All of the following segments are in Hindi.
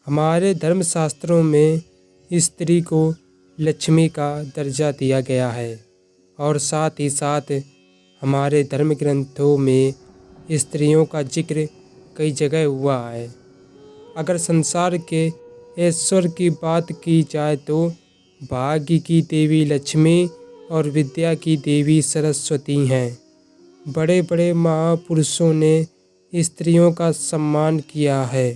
हमारे धर्मशास्त्रों में स्त्री को लक्ष्मी का दर्जा दिया गया है और साथ ही साथ हमारे धर्म ग्रंथों में स्त्रियों का जिक्र कई जगह हुआ है। अगर संसार के ऐश्वर्य की बात की जाए तो भाग्य की देवी लक्ष्मी और विद्या की देवी सरस्वती हैं। बड़े बड़े महापुरुषों ने स्त्रियों का सम्मान किया है।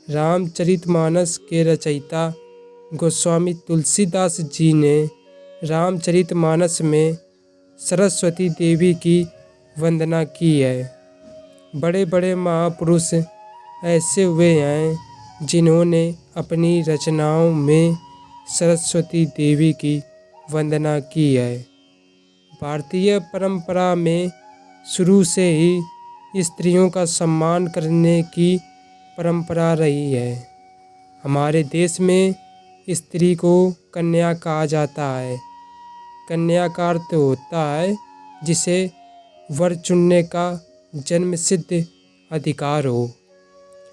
रामचरितमानस के रचयिता गोस्वामी तुलसीदास जी ने रामचरितमानस में सरस्वती देवी की वंदना की है। बड़े बड़े महापुरुष ऐसे हुए हैं जिन्होंने अपनी रचनाओं में सरस्वती देवी की वंदना की है। भारतीय परंपरा में शुरू से ही स्त्रियों का सम्मान करने की परंपरा रही है। हमारे देश में स्त्री को कन्या कहा जाता है। कन्या का अर्थ होता है जिसे वर चुनने का जन्मसिद्ध अधिकार हो।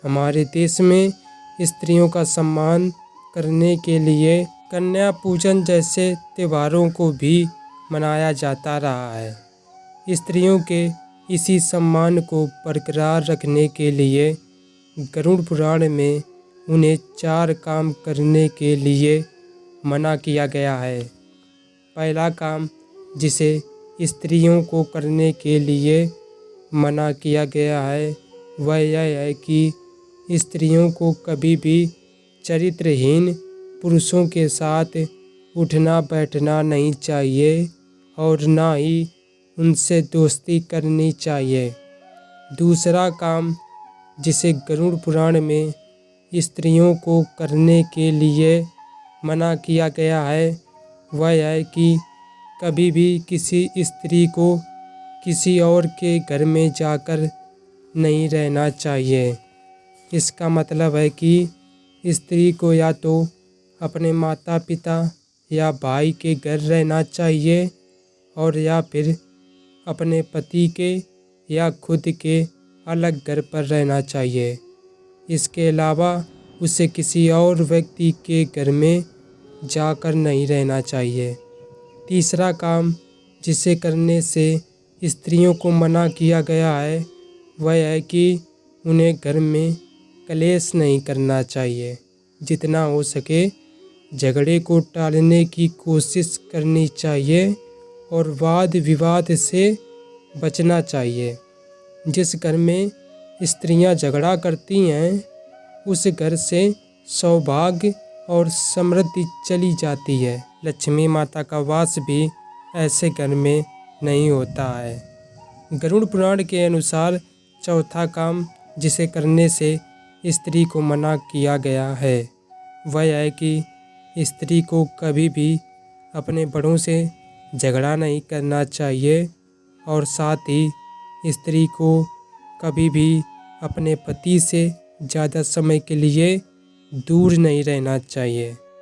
हमारे देश में स्त्रियों का सम्मान करने के लिए कन्या पूजन जैसे त्योहारों को भी मनाया जाता रहा है। स्त्रियों के इसी सम्मान को बरकरार रखने के लिए गरुड़ पुराण में उन्हें 4 काम करने के लिए मना किया गया है। पहला काम जिसे स्त्रियों को करने के लिए मना किया गया है वह यह है कि स्त्रियों को कभी भी चरित्रहीन पुरुषों के साथ उठना बैठना नहीं चाहिए और ना ही उनसे दोस्ती करनी चाहिए। दूसरा काम जिसे गरुड़ पुराण में स्त्रियों को करने के लिए मना किया गया है वह है कि कभी भी किसी स्त्री को किसी और के घर में जाकर नहीं रहना चाहिए। इसका मतलब है कि स्त्री को या तो अपने माता पिता या भाई के घर रहना चाहिए और या फिर अपने पति के या खुद के अलग घर पर रहना चाहिए। इसके अलावा उसे किसी और व्यक्ति के घर में जाकर नहीं रहना चाहिए। तीसरा काम जिसे करने से स्त्रियों को मना किया गया है वह है कि उन्हें घर में कलेश नहीं करना चाहिए। जितना हो सके झगड़े को टालने की कोशिश करनी चाहिए और वाद विवाद से बचना चाहिए। जिस घर में स्त्रियां झगड़ा करती हैं उस घर से सौभाग्य और समृद्धि चली जाती है। लक्ष्मी माता का वास भी ऐसे घर में नहीं होता है। गरुड़ पुराण के अनुसार चौथा काम जिसे करने से स्त्री को मना किया गया है वह है कि स्त्री को कभी भी अपने बड़ों से झगड़ा नहीं करना चाहिए और साथ ही स्त्री को कभी भी अपने पति से ज़्यादा समय के लिए दूर नहीं रहना चाहिए।